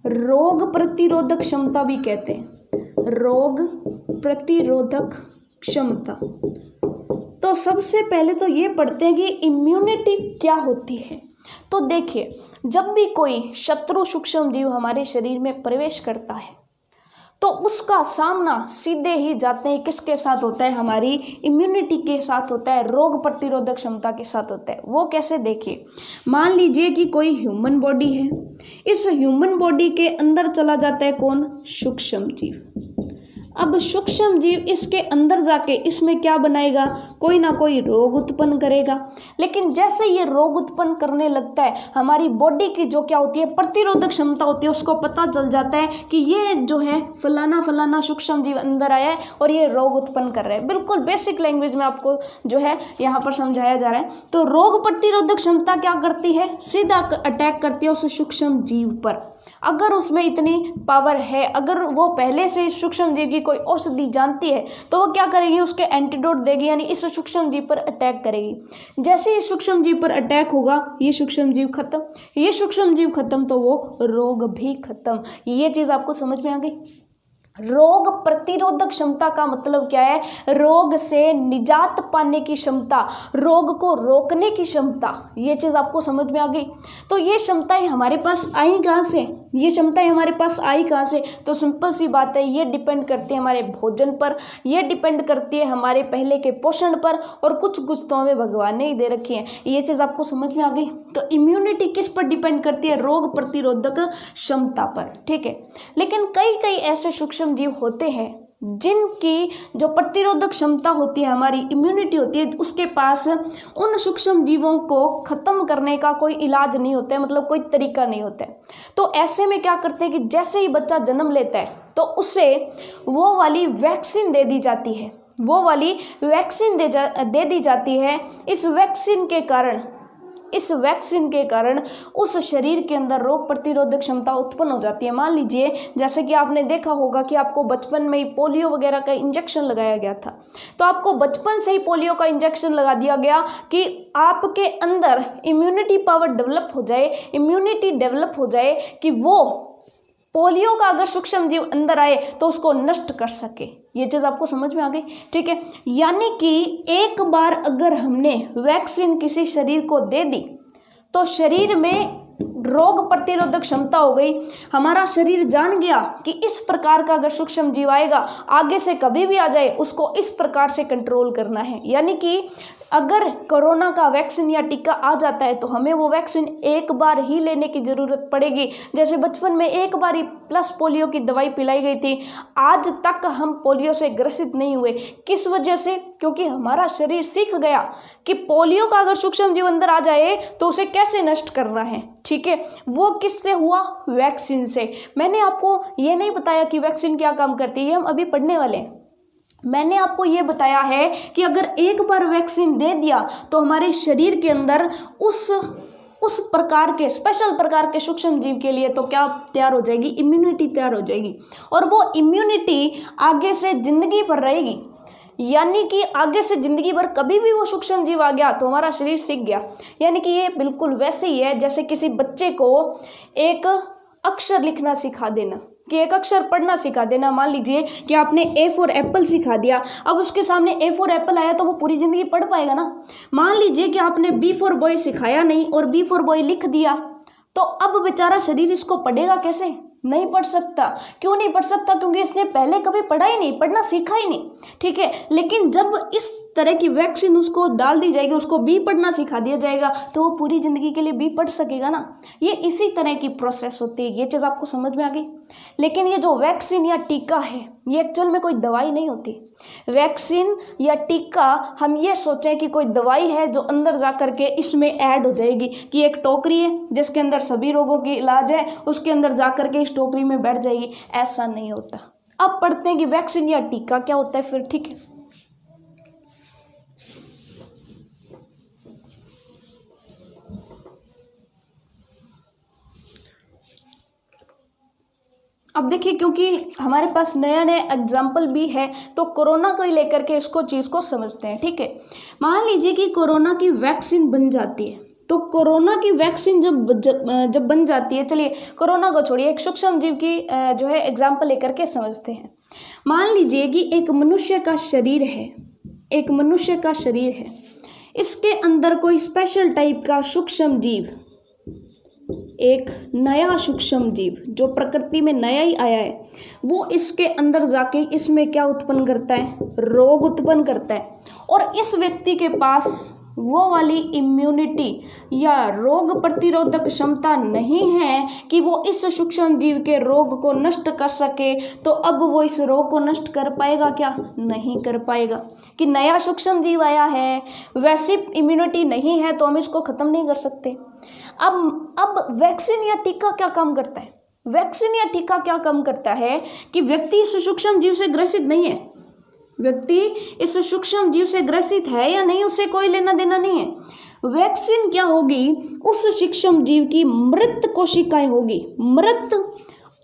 रोग प्रतिरोधक क्षमता भी कहते हैं, रोग प्रतिरोधक क्षमता। तो सबसे पहले तो ये पढ़ते हैं कि इम्यूनिटी क्या होती है। तो देखिए, जब भी कोई शत्रु सूक्ष्म जीव हमारे शरीर में प्रवेश करता है तो उसका सामना सीधे ही जाते हैं किसके साथ होता है, हमारी इम्यूनिटी के साथ होता है, रोग प्रतिरोधक क्षमता के साथ होता है। वो कैसे, देखिए, मान लीजिए कि कोई ह्यूमन बॉडी है, इस ह्यूमन बॉडी के अंदर चला जाता है कौन, सूक्ष्म जीव। अब सूक्ष्म जीव इसके अंदर जाके इसमें क्या बनाएगा, कोई ना कोई रोग उत्पन्न करेगा। लेकिन जैसे ये रोग उत्पन्न करने लगता है, हमारी बॉडी की जो क्या होती है, प्रतिरोधक क्षमता होती है, उसको पता चल जाता है कि ये जो है फलाना फलाना सूक्ष्म जीव अंदर आया है और ये रोग उत्पन्न कर रहा है। बिल्कुल बेसिक लैंग्वेज में आपको जो है यहाँ पर समझाया जा रहा है। तो रोग प्रतिरोधक क्षमता क्या करती है, सीधा अटैक करती है उस सूक्ष्म जीव पर। अगर उसमें इतनी पावर है, अगर वो पहले से इस सूक्ष्म जीव की कोई औषधि जानती है, तो वो क्या करेगी, उसके एंटीडोट देगी, यानी इस सूक्ष्म जीव पर अटैक करेगी। जैसे ही सूक्ष्म जीव पर अटैक होगा, ये सूक्ष्म जीव खत्म, ये सूक्ष्म जीव खत्म तो वो रोग भी खत्म। ये चीज़ आपको समझ में आ गई। रोग प्रतिरोधक क्षमता का मतलब क्या है, रोग से निजात पाने की क्षमता, रोग को रोकने की क्षमता। ये चीज़ आपको समझ में आ गई। तो ये क्षमताएं हमारे पास आई कहाँ से, ये क्षमताएं हमारे पास आई कहाँ से, तो सिंपल सी बात है, ये डिपेंड करती है हमारे भोजन पर, ये डिपेंड करती है हमारे पहले के पोषण पर, और कुछ कुछ तो हमें भगवान ने ही दे रखी है। ये चीज़ आपको समझ में आ गई। तो इम्यूनिटी किस पर डिपेंड करती है, रोग प्रतिरोधक क्षमता पर, ठीक है। लेकिन कई कई ऐसे सूक्ष्म जीव होते हैं जिनकी जो प्रतिरोधक क्षमता होती है, हमारी इम्यूनिटी होती है, उसके पास उन सूक्ष्म जीवों को खत्म करने का कोई इलाज नहीं होता है, मतलब कोई तरीका नहीं होता है। तो ऐसे में क्या करते हैं कि जैसे ही बच्चा जन्म लेता है तो उसे वो वाली वैक्सीन दे दी जाती है, वो वाली वैक्सीन दे दी जाती है। इस वैक्सीन के कारण उस शरीर के अंदर रोग प्रतिरोधक क्षमता उत्पन्न हो जाती है। मान लीजिए, जैसे कि आपने देखा होगा कि आपको बचपन में ही पोलियो वगैरह का इंजेक्शन लगाया गया था, तो आपको बचपन से ही पोलियो का इंजेक्शन लगा दिया गया कि आपके अंदर इम्यूनिटी पावर डेवलप हो जाए कि वो पोलियो का अगर सूक्ष्म जीव अंदर आए तो उसको नष्ट कर सके। ये चीज़ आपको समझ में आ गई, ठीक है। यानी कि एक बार अगर हमने वैक्सीन किसी शरीर को दे दी तो शरीर में रोग प्रतिरोधक क्षमता हो गई। हमारा शरीर जान गया कि इस प्रकार का अगर सूक्ष्म जीव आएगा, आगे से कभी भी आ जाए, उसको इस प्रकार से कंट्रोल करना है। यानी कि अगर कोरोना का वैक्सीन या टीका आ जाता है तो हमें वो वैक्सीन एक बार ही लेने की ज़रूरत पड़ेगी। जैसे बचपन में एक बार ही प्लस पोलियो की दवाई पिलाई गई थी, आज तक हम पोलियो से ग्रसित नहीं हुए। किस वजह से? क्योंकि हमारा शरीर सीख गया कि पोलियो का अगर सूक्ष्म जीव अंदर आ जाए तो उसे कैसे नष्ट करना है, ठीक है। वो किससे हुआ? वैक्सीन से। मैंने आपको ये नहीं बताया कि वैक्सीन क्या काम करती है, हम अभी पढ़ने वाले हैं। मैंने आपको ये बताया है कि अगर एक बार वैक्सीन दे दिया तो हमारे शरीर के अंदर उस प्रकार के स्पेशल प्रकार के सूक्ष्म जीव के लिए तो क्या तैयार हो जाएगी? इम्यूनिटी तैयार हो जाएगी। और वो इम्यूनिटी आगे से जिंदगी भर रहेगी। यानी कि आगे से जिंदगी भर कभी भी वो सूक्ष्म जीव आ गया तो हमारा शरीर सीख गया। यानी कि ये बिल्कुल वैसे ही है जैसे किसी बच्चे को एक अक्षर लिखना सिखा देना, कि एक अक्षर पढ़ना सिखा देना। मान लीजिए कि आपने ए फॉर एप्पल सिखा दिया, अब उसके सामने ए फॉर एप्पल आया तो वो पूरी ज़िंदगी पढ़ पाएगा ना। मान लीजिए कि आपने बी फॉर बॉय सिखाया नहीं और बी फॉर बॉय लिख दिया, तो अब बेचारा शरीर इसको पढ़ेगा कैसे? नहीं पढ़ सकता। क्यों नहीं पढ़ सकता? क्योंकि इसने पहले कभी पढ़ा ही नहीं, पढ़ना सीखा ही नहीं, ठीक है। लेकिन जब इस तरह की वैक्सीन उसको डाल दी जाएगी, उसको बी पढ़ना सिखा दिया जाएगा, तो वो पूरी ज़िंदगी के लिए बी पढ़ सकेगा ना। ये इसी तरह की प्रोसेस होती है। ये चीज़ आपको समझ में आ गई। लेकिन ये जो वैक्सीन या टीका है, ये एक्चुअल में कोई दवाई नहीं होती। वैक्सीन या टीका हम ये सोचें कि कोई दवाई है जो अंदर जा कर के इसमें ऐड हो जाएगी, कि एक टोकरी है जिसके अंदर सभी रोगों की इलाज है, उसके अंदर जा कर के इस टोकरी में बैठ जाएगी। ऐसा नहीं होता। अब पढ़ते हैं कि वैक्सीन या टीका क्या होता है फिर, ठीक है। अब देखिए, क्योंकि हमारे पास नया नया एग्जाम्पल भी है तो कोरोना को लेकर के इसको चीज़ को समझते हैं, ठीक है। मान लीजिए कि कोरोना की वैक्सीन बन जाती है तो कोरोना की वैक्सीन जब बन जाती है, चलिए कोरोना को छोड़िए, एक सूक्ष्म जीव की जो है एग्जाम्पल लेकर के समझते हैं। मान लीजिए कि एक मनुष्य का शरीर है, एक मनुष्य का शरीर है, इसके अंदर कोई स्पेशल टाइप का सूक्ष्म जीव, एक नया सूक्ष्म जीव जो प्रकृति में नया ही आया है, वो इसके अंदर जाके इसमें क्या उत्पन्न करता है, रोग उत्पन्न करता है। और इस व्यक्ति के पास वो वाली इम्यूनिटी या रोग प्रतिरोधक क्षमता नहीं है कि वो इस सूक्ष्म जीव के रोग को नष्ट कर सके, तो अब वो इस रोग को नष्ट कर पाएगा क्या, नहीं कर पाएगा। कि नया सूक्ष्म जीव आया है, वैसी इम्यूनिटी नहीं है, तो हम इसको ख़त्म नहीं कर सकते। अब वैक्सीन या टीका क्या काम करता है, वैक्सीन या टीका क्या काम करता है कि व्यक्ति इस सूक्ष्म जीव से ग्रसित नहीं है, व्यक्ति इस सूक्ष्म जीव से ग्रसित है या नहीं, उससे कोई लेना देना नहीं है। वैक्सीन क्या होगी, उस सूक्ष्म जीव की मृत कोशिकाएं होगी, मृत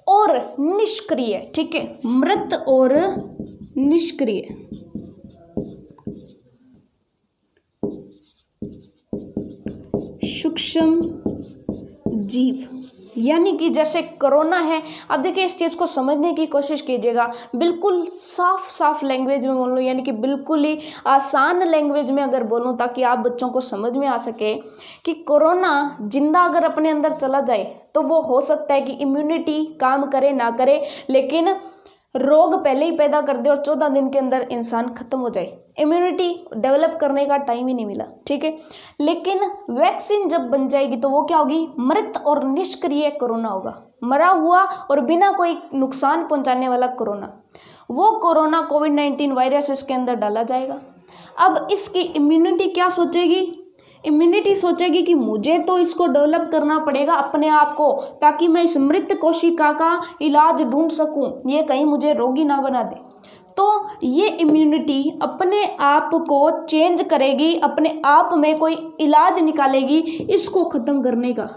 और निष्क्रिय, ठीक है, मृत और निष्क्रिय। सूक्ष्म जीव यानी कि जैसे कोरोना है। अब देखिए इस चीज़ को समझने की कोशिश कीजिएगा, बिल्कुल साफ लैंग्वेज में बोलूँ, यानी कि बिल्कुल ही आसान लैंग्वेज में अगर बोलूँ, ताकि आप बच्चों को समझ में आ सके कि कोरोना जिंदा अगर अपने अंदर चला जाए तो वो हो सकता है कि इम्यूनिटी काम करे ना करे, लेकिन रोग पहले ही पैदा कर दे और 14 दिन के अंदर इंसान खत्म हो जाए, इम्यूनिटी डेवलप करने का टाइम ही नहीं मिला, ठीक है। लेकिन वैक्सीन जब बन जाएगी तो वो क्या होगी, मृत और निष्क्रिय कोरोना होगा, मरा हुआ और बिना कोई नुकसान पहुंचाने वाला कोरोना। वो कोरोना कोविड-19 वायरस इसके अंदर डाला जाएगा। अब इसकी इम्यूनिटी क्या सोचेगी, इम्यूनिटी सोचेगी कि मुझे तो इसको डेवलप करना पड़ेगा अपने आप को, ताकि मैं इस मृत कोशिका का इलाज ढूंढ सकूं, ये कहीं मुझे रोगी ना बना दे। तो ये इम्यूनिटी अपने आप को चेंज करेगी, अपने आप में कोई इलाज निकालेगी इसको ख़त्म करने का।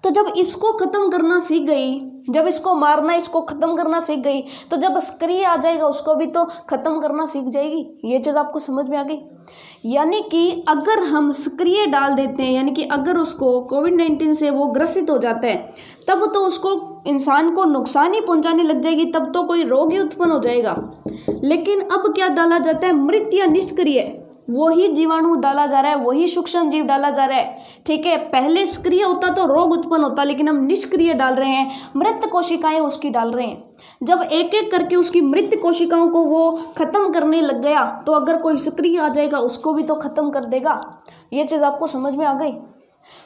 तो जब इसको ख़त्म करना सीख गई, जब इसको मारना, इसको ख़त्म करना सीख गई, तो जब सक्रिय आ जाएगा उसको भी तो ख़त्म करना सीख जाएगी। ये चीज़ आपको समझ में आ गई। यानी कि अगर हम सक्रिय डाल देते हैं, यानी कि अगर उसको कोविड-19 से वो ग्रसित हो जाता है, तब तो उसको इंसान को नुकसान ही पहुंचाने लग जाएगी, तब तो कोई रोग ही उत्पन्न हो जाएगा। लेकिन अब क्या डाला जाता है, मृत या निष्क्रिय, वही जीवाणु डाला जा रहा है, वही सूक्ष्म जीव डाला जा रहा है, ठीक है। पहले सक्रिय होता तो रोग उत्पन्न होता, लेकिन हम निष्क्रिय डाल रहे हैं, मृत कोशिकाएं उसकी डाल रहे हैं। जब एक एक करके उसकी मृत कोशिकाओं को वो खत्म करने लग गया, तो अगर कोई सक्रिय आ जाएगा उसको भी तो खत्म कर देगा। ये चीज़ आपको समझ में आ गई।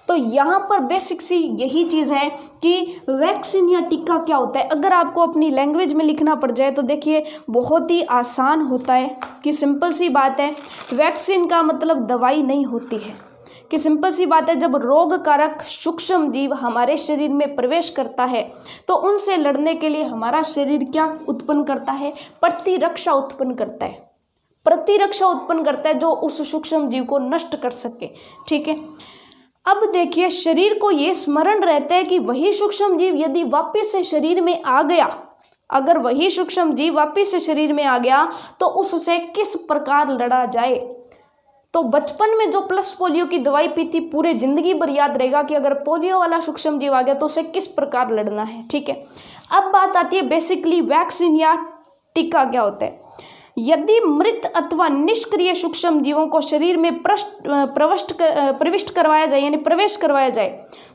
तो यहाँ पर बेसिक सी यही चीज़ है कि वैक्सीन या टीका क्या होता है। अगर आपको अपनी लैंग्वेज में लिखना पड़ जाए तो देखिए बहुत ही आसान होता है कि सिंपल सी बात है, वैक्सीन का मतलब दवाई नहीं होती है, कि सिंपल सी बात है, जब रोग कारक सूक्ष्म जीव हमारे शरीर में प्रवेश करता है तो उनसे लड़ने के लिए हमारा शरीर क्या उत्पन्न करता है, प्रतिरक्षा उत्पन्न करता है, प्रतिरक्षा उत्पन्न करता है जो उस सूक्ष्म जीव को नष्ट कर सके, ठीक है। अब देखिए शरीर को ये स्मरण रहता है कि वही सूक्ष्म जीव यदि वापस से शरीर में आ गया, अगर वही सूक्ष्म जीव वापस से शरीर में आ गया तो उससे किस प्रकार लड़ा जाए। तो बचपन में जो प्लस पोलियो की दवाई पी थी, पूरे जिंदगी भर याद रहेगा कि अगर पोलियो वाला सूक्ष्म जीव आ गया तो उसे किस प्रकार लड़ना है, ठीक है। अब बात आती है बेसिकली वैक्सीन या टीका क्या होता है। यदि मृत अथवा निष्क्रिय सूक्ष्म जीवों को शरीर में प्रविष्ट करवाया जाए, यानी प्रवेश करवाया जाए,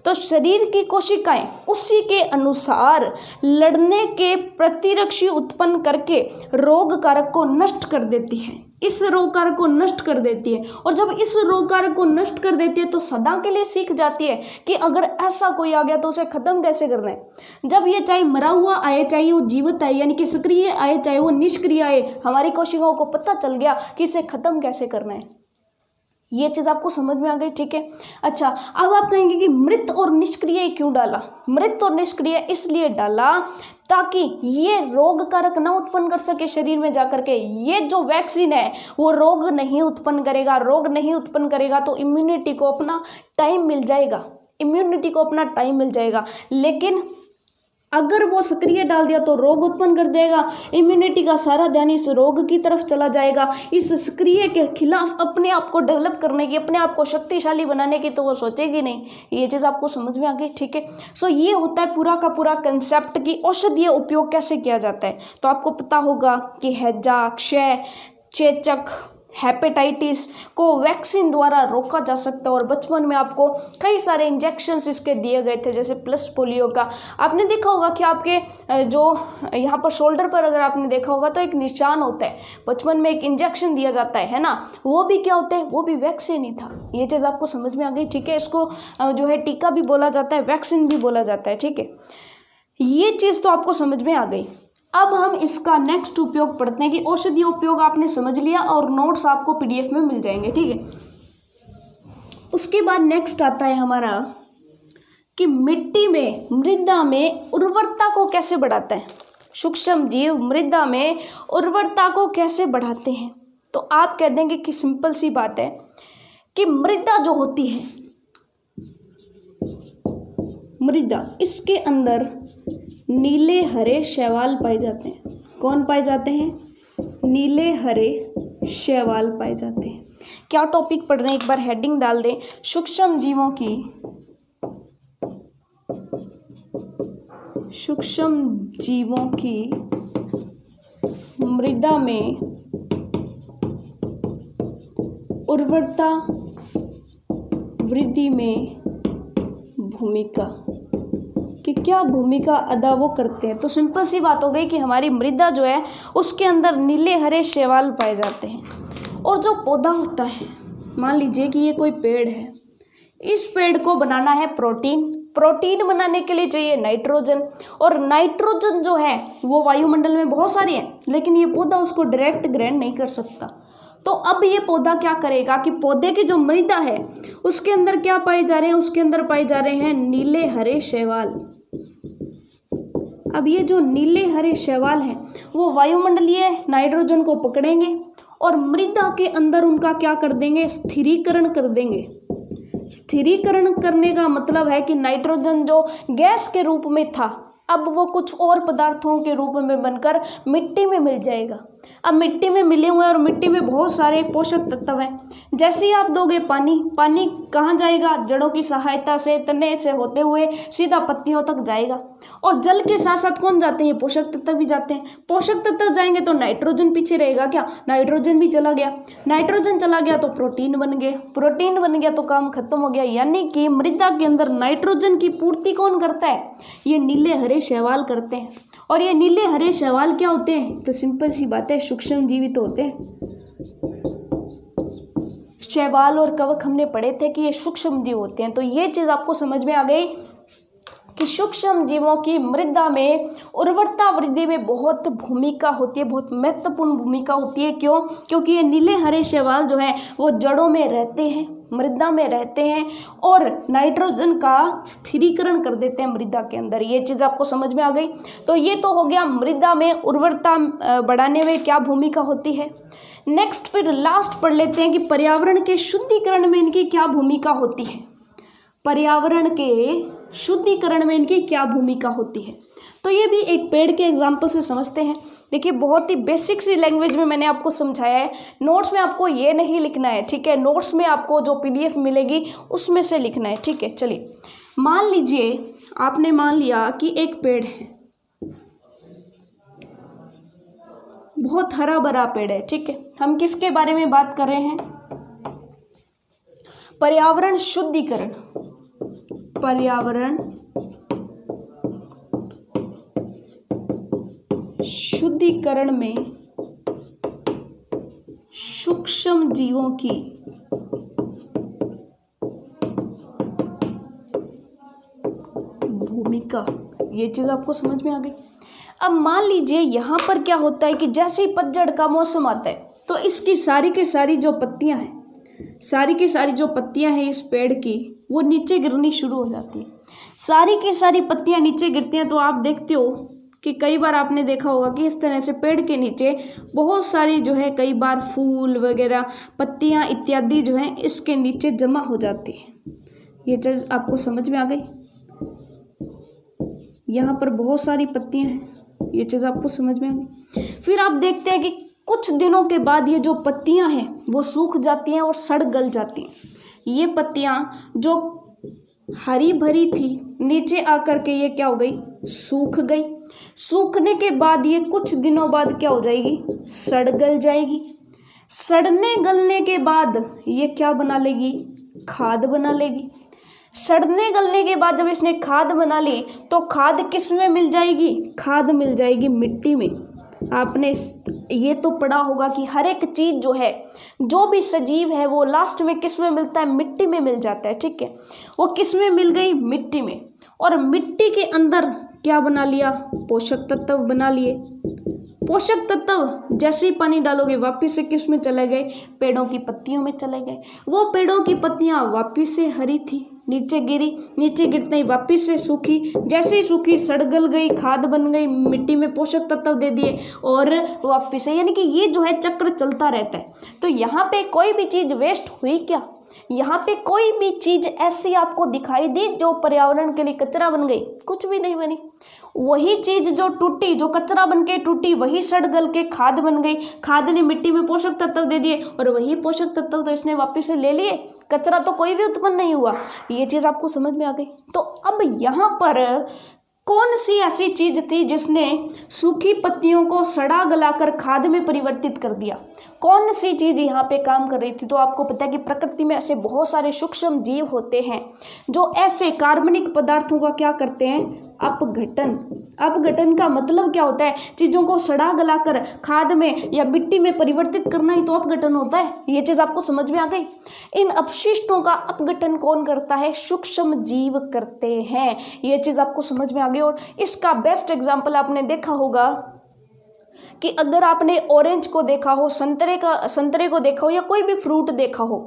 तो शरीर की कोशिकाएं उसी के अनुसार लड़ने के प्रतिरक्षी उत्पन्न करके रोग कारक को नष्ट कर देती है, इस रोग कारक को नष्ट कर देती है। और जब इस रोग कारक को नष्ट कर देती है तो सदा के लिए सीख जाती है कि अगर ऐसा कोई आ गया तो उसे खत्म कैसे करना है। जब ये चाहे मरा हुआ आए, चाहे वो जीवित आए, यानी कि सक्रिय आए, चाहे वो निष्क्रिय आए, हमारी कोशिकाओं को पता चल गया कि इसे खत्म कैसे करना है। ये चीज़ आपको समझ में आ गई, ठीक है। अच्छा, अब आप कहेंगे कि मृत और निष्क्रिय क्यों डाला। मृत और निष्क्रिय इसलिए डाला ताकि ये रोग कारक ना उत्पन्न कर सके शरीर में जाकर के। ये जो वैक्सीन है वो रोग नहीं उत्पन्न करेगा, रोग नहीं उत्पन्न करेगा तो इम्यूनिटी को अपना टाइम मिल जाएगा, इम्यूनिटी को अपना टाइम मिल जाएगा। लेकिन अगर वो सक्रिय डाल दिया तो रोग उत्पन्न कर देगा, इम्यूनिटी का सारा ध्यान इस रोग की तरफ चला जाएगा। इस सक्रिय के खिलाफ अपने आप को डेवलप करने की, अपने आप को शक्तिशाली बनाने की तो वो सोचेगी नहीं। ये चीज़ आपको समझ में आ गई, ठीक है। सो ये होता है पूरा का पूरा कंसेप्ट कि औषधीय उपयोग कैसे किया जाता है। तो आपको पता होगा कि हैजा, क्षय, चेचक, हेपेटाइटिस को वैक्सीन द्वारा रोका जा सकता है। और बचपन में आपको कई सारे इंजेक्शंस इसके दिए गए थे, जैसे प्लस पोलियो का। आपने देखा होगा कि आपके जो यहाँ पर शोल्डर पर अगर आपने देखा होगा तो एक निशान होता है, बचपन में एक इंजेक्शन दिया जाता है ना, वो भी क्या होता है, वो भी वैक्सीन ही था। ये चीज़ आपको समझ में आ गई, ठीक है। इसको जो है टीका भी बोला जाता है, वैक्सीन भी बोला जाता है, ठीक है। ये चीज़ तो आपको समझ में आ गई। अब हम इसका नेक्स्ट उपयोग पढ़ते हैं कि औषधीय उपयोग आपने समझ लिया और नोट्स आपको पीडीएफ में मिल जाएंगे, ठीक है। उसके बाद नेक्स्ट आता है हमारा कि मिट्टी में, मृदा में उर्वरता को कैसे बढ़ाता है। सूक्ष्म जीव मृदा में उर्वरता को कैसे बढ़ाते हैं। तो आप कह देंगे कि सिंपल सी बात है कि मृदा जो होती है, मृदा, इसके अंदर नीले हरे शैवाल पाए जाते हैं। कौन पाए जाते हैं? नीले हरे शैवाल पाए जाते हैं। क्या टॉपिक पढ़ रहे हैं, एक बार हेडिंग डाल दें। सूक्ष्म जीवों की मृदा में उर्वरता वृद्धि में भूमिका, कि क्या भूमिका अदा वो करते हैं। तो सिंपल सी बात हो गई कि हमारी मृदा जो है उसके अंदर नीले हरे शैवाल पाए जाते हैं। और जो पौधा होता है, मान लीजिए कि ये कोई पेड़ है, इस पेड़ को बनाना है प्रोटीन। प्रोटीन बनाने के लिए चाहिए नाइट्रोजन, और नाइट्रोजन जो है वो वायुमंडल में बहुत सारी है, लेकिन ये पौधा उसको डायरेक्ट ग्रहण नहीं कर सकता। तो अब ये पौधा क्या करेगा कि पौधे की जो मृदा है उसके अंदर क्या पाए जा रहे हैं, उसके अंदर पाए जा रहे हैं नीले हरे शैवाल। अब ये जो नीले हरे शैवाल हैं वो वायुमंडलीय नाइट्रोजन को पकड़ेंगे और मृदा के अंदर उनका क्या कर देंगे, स्थिरीकरण कर देंगे। स्थिरीकरण करने का मतलब है कि नाइट्रोजन जो गैस के रूप में था अब वो कुछ और पदार्थों के रूप में बनकर मिट्टी में मिल जाएगा। अब मिट्टी में मिले हुए हैं और मिट्टी में बहुत सारे पोषक तत्व हैं। जैसे ही आप दोगे पानी, पानी कहाँ जाएगा, जड़ों की सहायता से, तने से होते हुए सीधा पत्तियों तक जाएगा। और जल के साथ साथ कौन जाते हैं, पोषक तत्व भी जाते हैं। पोषक तत्व जाएंगे तो नाइट्रोजन पीछे रहेगा क्या, नाइट्रोजन भी चला गया। नाइट्रोजन चला गया तो प्रोटीन बन गए, प्रोटीन बन गया तो काम खत्म हो गया। यानी कि मृदा के अंदर नाइट्रोजन की पूर्ति कौन करता है, ये नीले हरे शैवाल करते हैं। और ये नीले हरे शैवाल क्या होते हैं, तो सिंपल सी बात है, सूक्ष्म जीवित होते हैं। शैवाल और कवक हमने पढ़े थे कि ये सूक्ष्म जीव होते हैं। तो ये चीज़ आपको समझ में आ गई कि सूक्ष्म जीवों की मृदा में उर्वरता वृद्धि में बहुत भूमिका होती है, बहुत महत्वपूर्ण भूमिका होती है। क्यों? क्योंकि ये नीले हरे शैवाल जो हैं वो जड़ों में रहते हैं, मृदा में रहते हैं और नाइट्रोजन का स्थिरीकरण कर देते हैं मृदा के अंदर। ये चीज़ आपको समझ में आ गई। तो ये तो हो गया मृदा में उर्वरता बढ़ाने में क्या भूमिका होती है। नेक्स्ट फिर लास्ट पढ़ लेते हैं कि पर्यावरण के शुद्धिकरण में इनकी क्या भूमिका होती है। पर्यावरण के शुद्धिकरण में इनकी क्या भूमिका होती है। तो ये भी एक पेड़ के एग्जाम्पल से समझते हैं। देखिए बहुत ही बेसिक सी लैंग्वेज में मैंने आपको समझाया है। नोट्स में आपको ये नहीं लिखना है, ठीक है। नोट्स में आपको जो पीडीएफ मिलेगी उसमें से लिखना है, ठीक है। चलिए मान लीजिए आपने मान लिया कि एक पेड़ है, बहुत हरा भरा पेड़ है, ठीक है। हम किसके बारे में बात कर रहे हैं, पर्यावरण शुद्धिकरण। पर्यावरण शुद्धिकरण में सूक्ष्म जीवों की भूमिका, ये चीज आपको समझ में आ गई। अब मान लीजिए यहाँ पर क्या होता है कि जैसे ही पतझड़ का मौसम आता है तो इसकी सारी की सारी जो पत्तियां हैं, सारी की सारी जो पत्तियां हैं इस पेड़ की वो नीचे गिरनी शुरू हो जाती है। सारी की सारी पत्तियां नीचे गिरती हैं तो आप देखते हो कि कई बार आपने देखा होगा कि इस तरह से पेड़ के नीचे बहुत सारी जो है कई बार फूल वगैरह, पत्तियां इत्यादि जो हैं इसके नीचे जमा हो जाती है। ये चीज़ आपको समझ में आ गई। यहाँ पर बहुत सारी पत्तियां हैं, ये चीज़ आपको समझ में आ गई। फिर आप देखते हैं कि कुछ दिनों के बाद ये जो पत्तियां हैं वो सूख जाती हैं और सड़ गल जाती हैं। ये पत्तियां जो हरी भरी थी नीचे आकर के ये क्या हो गई, सूख गई। सूखने के बाद ये कुछ दिनों बाद क्या हो जाएगी, सड़ गल जाएगी। सड़ने गलने के बाद ये क्या बना लेगी, खाद बना लेगी। सड़ने गलने के बाद जब इसने खाद बना ली तो खाद किस में मिल जाएगी, खाद मिल जाएगी मिट्टी में। आपने ये तो पढ़ा होगा कि हर एक चीज़ जो है, जो भी सजीव है वो लास्ट में किस में मिलता है, मिट्टी में मिल जाता है। ठीक है, वो किस में मिल गई, मिट्टी में। और मिट्टी के अंदर क्या बना लिया, पोषक तत्व बना लिए। पोषक तत्व जैसे ही पानी डालोगे वापिस से किस में चले गए, पेड़ों की पत्तियों में चले गए। वो पेड़ों की पत्तियां वापिस से हरी थी, नीचे गिरी, नीचे गिरते ही वापिस से सूखी, जैसे ही सूखी सड़ गल गई, खाद बन गई, मिट्टी में पोषक तत्व दे दिए और वापिस से, यानी कि ये जो है चक्र चलता रहता है। तो यहाँ पे कोई भी चीज़ वेस्ट हुई क्या, यहाँ पे कोई भी चीज़ ऐसी आपको दिखाई दी जो पर्यावरण के लिए कचरा बन गई, कुछ भी नहीं बनी। वही चीज़ जो टूटी, जो कचरा बन के टूटी, वही सड़ गल के खाद बन गई। खाद ने मिट्टी में पोषक तत्व दे दिए और वही पोषक तत्व तो इसने वापस से ले लिए। कचरा तो कोई भी उत्पन्न नहीं हुआ। ये चीज़ आपको समझ में आ गई। तो अब यहाँ पर कौन सी ऐसी चीज थी जिसने सूखी पत्तियों को सड़ा गलाकर खाद में परिवर्तित कर दिया, कौन सी चीज यहाँ पे काम कर रही थी। तो आपको पता है कि प्रकृति में ऐसे बहुत सारे सूक्ष्म जीव होते हैं जो ऐसे कार्बनिक पदार्थों का क्या करते हैं, अपघटन। अपघटन का मतलब क्या होता है, चीज़ों को सड़ा गलाकर खाद में या मिट्टी में परिवर्तित करना ही तो अपघटन होता है। ये चीज़ आपको समझ में आ गई। इन अपशिष्टों का अपघटन कौन करता है, सूक्ष्म जीव करते हैं। ये चीज़ आपको समझ में आ गई। और इसका बेस्ट एग्जाम्पल आपने देखा होगा कि अगर आपने ऑरेंज को देखा हो, संतरे को देखा हो या कोई भी फ्रूट देखा हो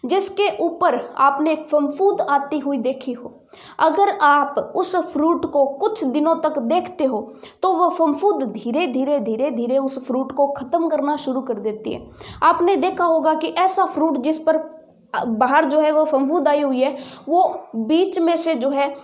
जिसके ऊपर आपने फफूंद आती हुई देखी हो, अगर आप उस फ्रूट को कुछ दिनों तक देखते हो तो वह फफूंद धीरे धीरे धीरे धीरे उस फ्रूट को ख़त्म करना शुरू कर देती है। आपने देखा होगा कि ऐसा फ्रूट जिस पर बाहर जो है वो फफूंद आई हुई है, वो बीच में से जो है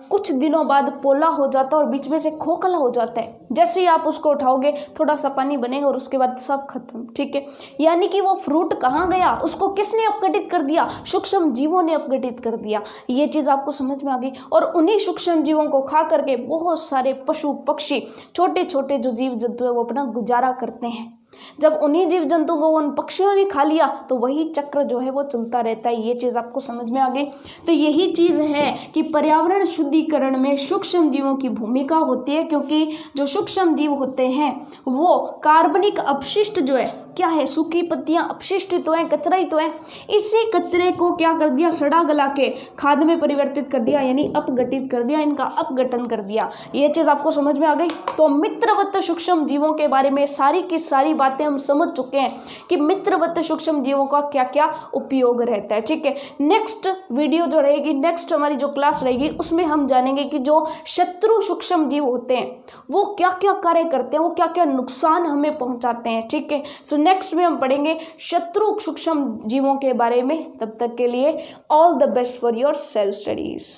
कुछ दिनों बाद पोला हो जाता है और बीच में से खोखला हो जाता है। जैसे ही आप उसको उठाओगे थोड़ा सा पानी बनेगा और उसके बाद सब खत्म। ठीक है, यानी कि वो फ्रूट कहाँ गया, उसको किसने अपघटित कर दिया, सूक्ष्म जीवों ने अपघटित कर दिया। ये चीज़ आपको समझ में आ गई। और उन्हीं सूक्ष्म जीवों को खा करके बहुत सारे पशु पक्षी, छोटे छोटे जो जीव जंतु है वो अपना गुजारा करते हैं। जब उन्हीं जीव जंतु को उन पक्षियों ने खा लिया तो वही चक्र जो है वो चलता रहता है। ये चीज़ आपको समझ में आ गई। तो यही चीज़ है कि पर्यावरण शुद्धिकरण में सूक्ष्म जीवों की भूमिका होती है, क्योंकि जो सूक्ष्म जीव होते हैं वो कार्बनिक अपशिष्ट जो है, क्या है, सूखी पत्तियां अपशिष्ट तो है, कचरा ही तो है, इसी कचरे को क्या कर दिया, सड़ा गला के खाद में परिवर्तित कर दिया, यानी अपघटित कर दिया, इनका अपघटन कर दिया। ये चीज़ आपको समझ में आ गई। तो मित्रवत सूक्ष्म जीवों के बारे में सारी की सारी बातें हम समझ चुके हैं कि मित्रवत सूक्ष्म जीवों का क्या क्या उपयोग रहता है। ठीक है, नेक्स्ट वीडियो जो रहेगी, नेक्स्ट हमारी जो क्लास रहेगी उसमें हम जानेंगे कि जो शत्रु सूक्ष्म जीव होते हैं वो क्या क्या कार्य करते हैं, वो क्या क्या नुकसान हमें पहुंचाते हैं। ठीक है, सो नेक्स्ट में हम पढ़ेंगे शत्रु सूक्ष्म जीवों के बारे में। तब तक के लिए all the best for your self studies.